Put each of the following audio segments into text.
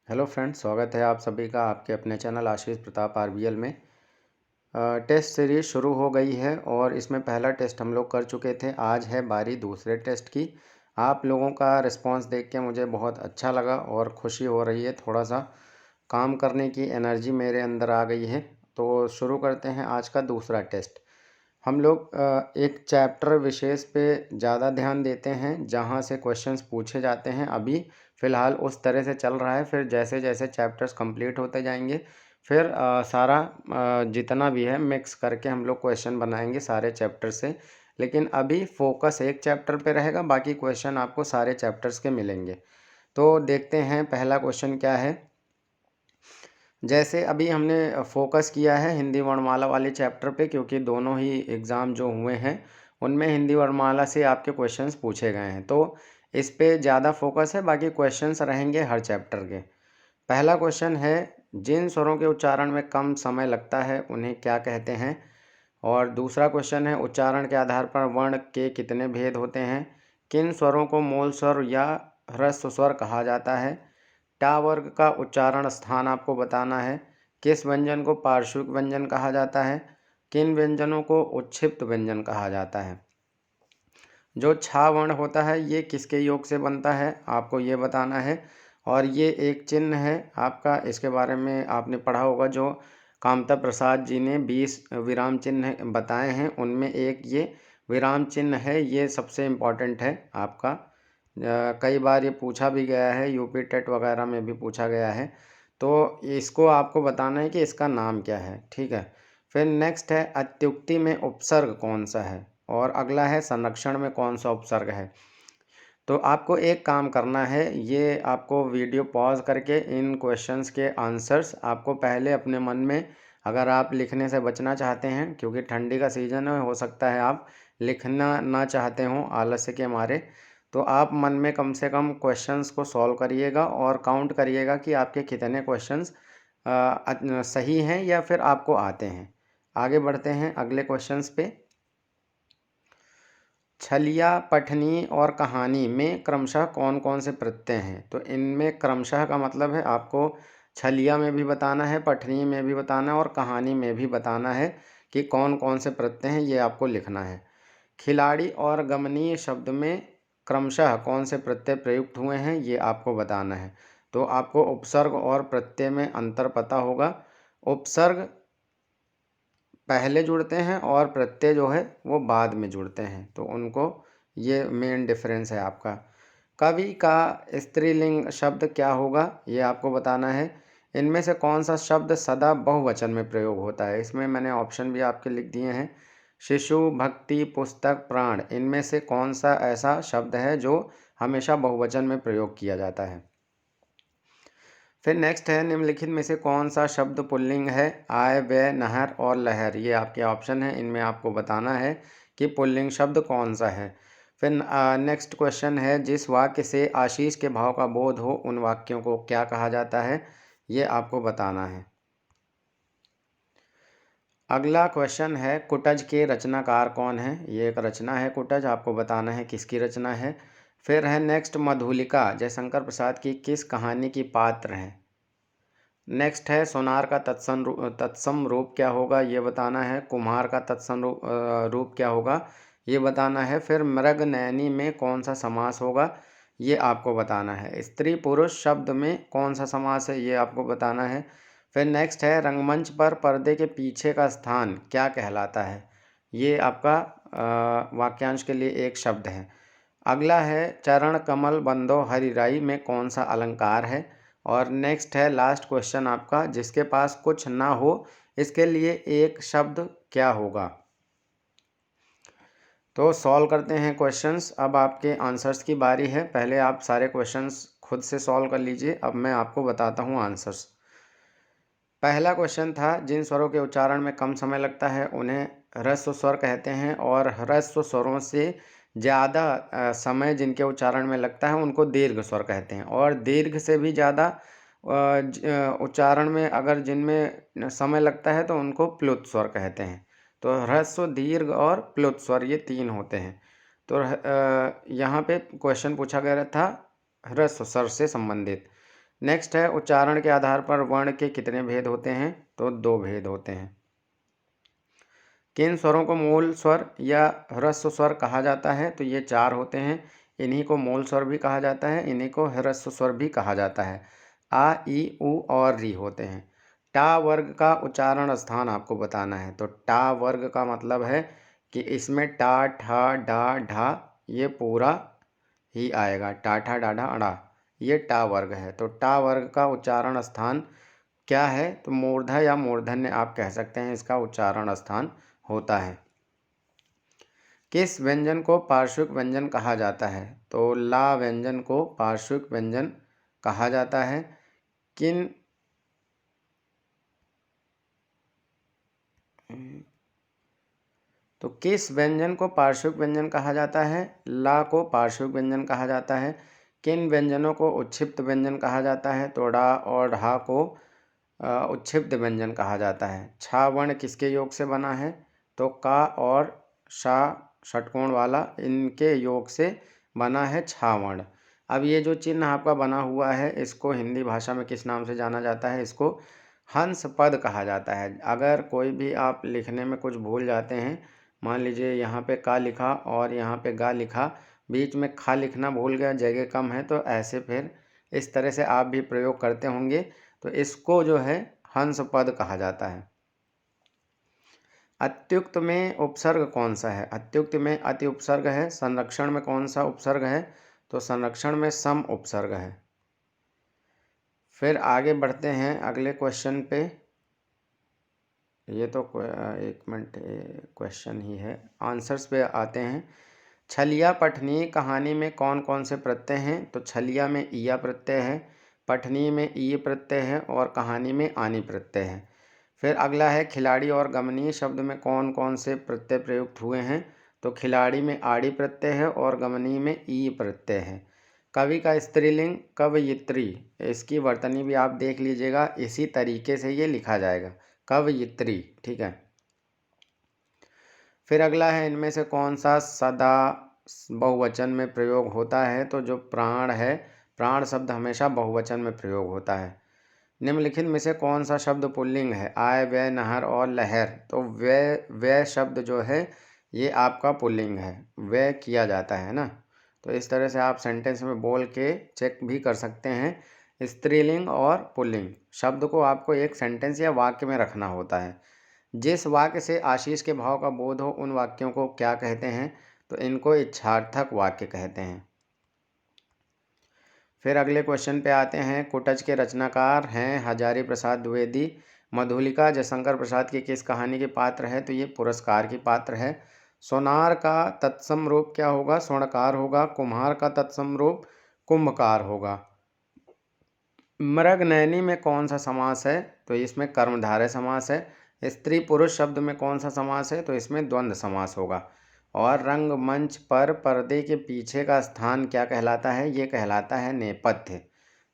Hello friends, स्वागत है आप सभी का आपके अपने चैनल आशीष प्रताप आरबीएल में। टेस्ट सीरीज़ शुरू हो गई है और इसमें पहला टेस्ट हम लोग कर चुके थे। आज है बारी दूसरे टेस्ट की। आप लोगों का रिस्पांस देख के मुझे बहुत अच्छा लगा और खुशी हो रही है। थोड़ा सा काम करने की एनर्जी मेरे अंदर आ गई है। तो शुरू करते हैं आज का दूसरा टेस्ट। हम लोग एक चैप्टर विशेष पे ज़्यादा ध्यान देते हैं जहाँ से क्वेश्चंस पूछे जाते हैं। अभी फ़िलहाल उस तरह से चल रहा है। फिर जैसे जैसे चैप्टर्स कंप्लीट होते जाएंगे फिर सारा जितना भी है मिक्स करके हम लोग क्वेश्चन बनाएंगे सारे चैप्टर से। लेकिन अभी फोकस एक चैप्टर पे रहेगा, बाकी क्वेश्चन आपको सारे चैप्टर्स के मिलेंगे। तो देखते हैं पहला क्वेश्चन क्या है। जैसे अभी हमने फोकस किया है हिंदी वर्णमाला वाले चैप्टर पे, क्योंकि दोनों ही एग्ज़ाम जो हुए हैं उनमें हिंदी वर्णमाला से आपके क्वेश्चंस पूछे गए हैं। तो इस पे ज़्यादा फोकस है, बाकी क्वेश्चंस रहेंगे हर चैप्टर के। पहला क्वेश्चन है, जिन स्वरों के उच्चारण में कम समय लगता है उन्हें क्या कहते हैं। और दूसरा क्वेश्चन है, उच्चारण के आधार पर वर्ण के कितने भेद होते हैं। किन स्वरों को मूल स्वर या ह्रस्व स्वर कहा जाता है। टा वर्ग का उच्चारण स्थान आपको बताना है। किस व्यंजन को पार्श्विक व्यंजन कहा जाता है। किन व्यंजनों को उच्छिप्त व्यंजन कहा जाता है। जो छा वर्ण होता है ये किसके योग से बनता है, आपको ये बताना है। और ये एक चिन्ह है आपका, इसके बारे में आपने पढ़ा होगा। जो कामता प्रसाद जी ने 20 विराम चिन्ह बताए हैं उनमें एक ये विराम चिन्ह है। ये सबसे इम्पॉर्टेंट है आपका। कई बार ये पूछा भी गया है, यूपी टेट वगैरह में भी पूछा गया है। तो इसको आपको बताना है कि इसका नाम क्या है, ठीक है। फिर नेक्स्ट है, अत्युक्ति में उपसर्ग कौन सा है। और अगला है, संरक्षण में कौन सा उपसर्ग है। तो आपको एक काम करना है, ये आपको वीडियो पॉज करके इन क्वेश्चंस के आंसर्स आपको पहले अपने मन में, अगर आप लिखने से बचना चाहते हैं क्योंकि ठंडी का सीज़न है, हो सकता है आप लिखना ना चाहते हों आलस्य के मारे, तो आप मन में कम से कम क्वेश्चंस को सॉल्व करिएगा और काउंट करिएगा कि आपके कितने क्वेश्चंस सही हैं या फिर आपको आते हैं। आगे बढ़ते हैं अगले क्वेश्चंस पे। छलिया, पठनी और कहानी में क्रमशः कौन कौन से प्रत्यय हैं। तो इनमें क्रमशः का मतलब है आपको छलिया में भी बताना है, पठनी में भी बताना है और कहानी में भी बताना है कि कौन कौन से प्रत्यय हैं, ये आपको लिखना है। खिलाड़ी और गमनीय शब्द में क्रमशः कौन से प्रत्यय प्रयुक्त हुए हैं, ये आपको बताना है। तो आपको उपसर्ग और प्रत्यय में अंतर पता होगा। उपसर्ग पहले जुड़ते हैं और प्रत्यय जो है वो बाद में जुड़ते हैं, तो उनको ये मेन डिफरेंस है आपका। कवि का स्त्रीलिंग शब्द क्या होगा, ये आपको बताना है। इनमें से कौन सा शब्द सदा बहुवचन में प्रयोग होता है। इसमें मैंने ऑप्शन भी आपके लिख दिए हैं। शिशु, भक्ति, पुस्तक, प्राण, इनमें से कौन सा ऐसा शब्द है जो हमेशा बहुवचन में प्रयोग किया जाता है। फिर नेक्स्ट है, निम्नलिखित में से कौन सा शब्द पुल्लिंग है। आय, व्यय, नहर और लहर, ये आपके ऑप्शन है। इनमें आपको बताना है कि पुल्लिंग शब्द कौन सा है। फिर नेक्स्ट क्वेश्चन है, जिस वाक्य से आशीष के भाव का बोध हो उन वाक्यों को क्या कहा जाता है, ये आपको बताना है। अगला क्वेश्चन है, कुटज के रचनाकार कौन है। ये एक रचना है कुटज, आपको बताना है किसकी रचना है। फिर है नेक्स्ट, मधुलिका जयशंकर प्रसाद की किस कहानी की पात्र है। नेक्स्ट है, सोनार का तत्सम रूप क्या होगा, ये बताना है। कुम्हार का तत्सम रूप क्या होगा, ये बताना है। फिर मृग नयनी में कौन सा समास होगा, ये आपको बताना है। स्त्री पुरुष शब्द में कौन सा समास है, ये आपको बताना है। फिर नेक्स्ट है, रंगमंच पर पर्दे के पीछे का स्थान क्या कहलाता है। ये आपका वाक्यांश के लिए एक शब्द है। अगला है, चरण कमल बंदो हरिराई में कौन सा अलंकार है। और नेक्स्ट है लास्ट क्वेश्चन आपका, जिसके पास कुछ ना हो इसके लिए एक शब्द क्या होगा। तो सॉल्व करते हैं क्वेश्चंस। अब आपके आंसर्स की बारी है। पहले आप सारे क्वेश्चंस खुद से सॉल्व कर लीजिए, अब मैं आपको बताता हूँ आंसर्स। पहला क्वेश्चन था, जिन स्वरों के उच्चारण में कम समय लगता है उन्हें ह्रस्व स्वर कहते हैं, और ह्रस्व स्वरों से ज़्यादा समय जिनके उच्चारण में लगता है उनको दीर्घ स्वर कहते हैं। और दीर्घ से भी ज़्यादा उच्चारण में अगर जिनमें समय लगता है तो उनको प्लुत स्वर कहते हैं। तो ह्रस्व, दीर्घ और प्लुत स्वर, ये तीन होते हैं। तो यहाँ पे क्वेश्चन पूछा गया था ह्रस्व स्वर से संबंधित। नेक्स्ट है उच्चारण के आधार पर वर्ण के कितने भेद होते हैं? तो 2 भेद होते हैं। किन स्वरों को मूल स्वर या ह्रस्व स्वर कहा जाता है? तो ये 4 होते हैं। इन्हीं को मूल स्वर भी कहा जाता है, इन्हीं को ह्रस्व स्वर भी कहा जाता है। आ, ई, उ और री होते हैं। टा वर्ग का उच्चारण स्थान आपको बताना है। तो टा वर्ग का मतलब है कि इसमें टा, ठा, डा, ढा ये पूरा ही आएगा। टा, ठा, डा, ढा, अड़ा, ये टा वर्ग है। तो टा वर्ग का उच्चारण स्थान क्या है? तो मूर्धा या मूर्धन्य आप कह सकते हैं, इसका उच्चारण स्थान होता है। किस व्यंजन को पार्श्विक व्यंजन कहा जाता है? तो ला व्यंजन को पार्श्विक व्यंजन कहा जाता है। किन तो किस व्यंजन को पार्श्विक व्यंजन कहा जाता है? ला को पार्श्विक व्यंजन कहा जाता है। किन व्यंजनों को उच्छिप्त व्यंजन कहा जाता है? तो डा और ढा को उच्छिप्त व्यंजन कहा जाता है। छा वर्ण किसके योग से बना है? तो का और शा षटकोण वाला, इनके योग से बना है छा वर्ण। अब ये जो चिन्ह आपका बना हुआ है, इसको हिंदी भाषा में किस नाम से जाना जाता है? इसको हंस पद कहा जाता है। अगर कोई भी आप लिखने में कुछ भूल जाते हैं, मान लीजिए यहाँ पे का लिखा और यहाँ पे गा लिखा, बीच में खा लिखना भूल गया, जगह कम है, तो ऐसे फिर इस तरह से आप भी प्रयोग करते होंगे, तो इसको जो है हंस पद कहा जाता है। अत्युक्त में उपसर्ग कौन सा है? अत्युक्त में अति उपसर्ग है। संरक्षण में कौन सा उपसर्ग है? तो संरक्षण में सम उपसर्ग है। फिर आगे बढ़ते हैं अगले क्वेश्चन पे। ये तो एक मिनट, क्वेश्चन ही है, आंसर्स पे आते हैं। छलिया पठनीय कहानी में कौन कौन से प्रत्यय हैं? तो छलिया में ईया प्रत्यय है, पठनीय में ई प्रत्यय है और कहानी में आनी प्रत्यय है। फिर अगला है खिलाड़ी और गमनीय शब्द में कौन कौन से प्रत्यय प्रयुक्त हुए हैं? तो खिलाड़ी में आड़ी प्रत्यय है और गमनीय में ई प्रत्यय है। कवि का स्त्रीलिंग कवयित्री, इसकी वर्तनी भी आप देख लीजिएगा, इसी तरीके से ये लिखा जाएगा, कवयित्री, ठीक है। फिर अगला है इनमें से कौन सा सदा बहुवचन में प्रयोग होता है? तो जो प्राण है, प्राण शब्द हमेशा बहुवचन में प्रयोग होता है। निम्नलिखित में से कौन सा शब्द पुल्लिंग है? आय, व्यय, नहर और लहर। तो व्यय शब्द जो है ये आपका पुल्लिंग है, व्यय किया जाता है ना। तो इस तरह से आप सेंटेंस में बोल के चेक भी कर सकते हैं। स्त्रीलिंग और पुल्लिंग शब्द को आपको एक सेंटेंस या वाक्य में रखना होता है। जिस वाक्य से आशीष के भाव का बोध हो उन वाक्यों को क्या कहते हैं? तो इनको इच्छार्थक वाक्य कहते हैं। फिर अगले क्वेश्चन पे आते हैं। कुटज के रचनाकार हैं हजारी प्रसाद द्विवेदी। मधुलिका जयशंकर प्रसाद की किस कहानी के पात्र है? तो ये पुरस्कार की पात्र है। सोनार का तत्सम रूप क्या होगा? स्वर्णकार होगा। कुम्हार का तत्सम रूप कुंभकार होगा। मृगनयनी में कौन सा समास है? तो इसमें कर्मधारय समास है। स्त्री पुरुष शब्द में कौन सा समास है? तो इसमें द्वंद्व समास होगा। और रंगमंच पर पर्दे के पीछे का स्थान क्या कहलाता है? ये कहलाता है नेपथ्य।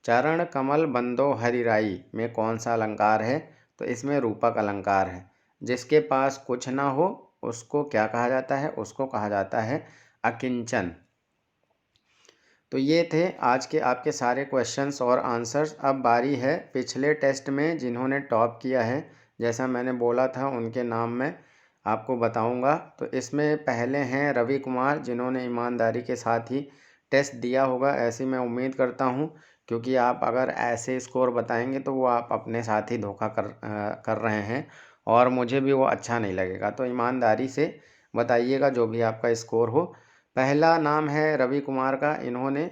चरण कमल बंदो हरिराई में कौन सा अलंकार है? तो इसमें रूपक अलंकार है। जिसके पास कुछ ना हो उसको क्या कहा जाता है? उसको कहा जाता है अकिंचन। तो ये थे आज के आपके सारे क्वेश्चंस और आंसर्स। अब बारी है पिछले टेस्ट में जिन्होंने टॉप किया है, जैसा मैंने बोला था उनके नाम मैं आपको बताऊंगा। तो इसमें पहले हैं रवि कुमार, जिन्होंने ईमानदारी के साथ ही टेस्ट दिया होगा, ऐसी मैं उम्मीद करता हूं, क्योंकि आप अगर ऐसे स्कोर बताएंगे तो वो आप अपने साथ ही धोखा कर रहे हैं और मुझे भी वो अच्छा नहीं लगेगा। तो ईमानदारी से बताइएगा जो भी आपका स्कोर हो। पहला नाम है रवि कुमार का, इन्होंने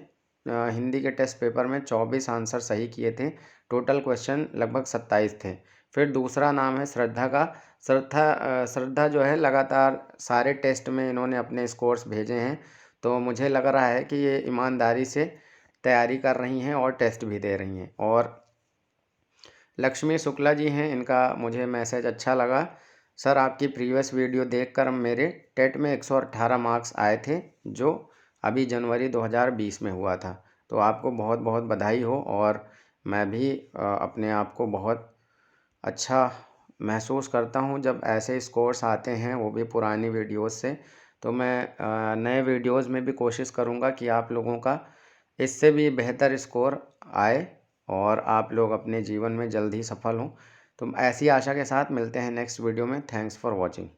हिंदी के टेस्ट पेपर में 24 आंसर सही किए थे। टोटल क्वेश्चन लगभग 27 थे। फिर दूसरा नाम है श्रद्धा का। श्रद्धा जो है लगातार सारे टेस्ट में इन्होंने अपने स्कोर्स भेजे हैं, तो मुझे लग रहा है कि ये ईमानदारी से तैयारी कर रही हैं और टेस्ट भी दे रही हैं। और लक्ष्मी शुक्ला जी हैं, इनका मुझे मैसेज अच्छा लगा। सर आपकी प्रीवियस वीडियो देखकर मेरे टेट में 118 मार्क्स आए थे, जो अभी जनवरी 2020 में हुआ था। तो आपको बहुत बहुत बधाई हो। और मैं भी अपने आप को बहुत अच्छा महसूस करता हूं जब ऐसे स्कोर्स आते हैं, वो भी पुरानी वीडियोस से। तो मैं नए वीडियोस में भी कोशिश करूंगा कि आप लोगों का इससे भी बेहतर स्कोर आए और आप लोग अपने जीवन में जल्द ही सफल हों। तो ऐसी आशा के साथ मिलते हैं नेक्स्ट वीडियो में। Thanks for watching.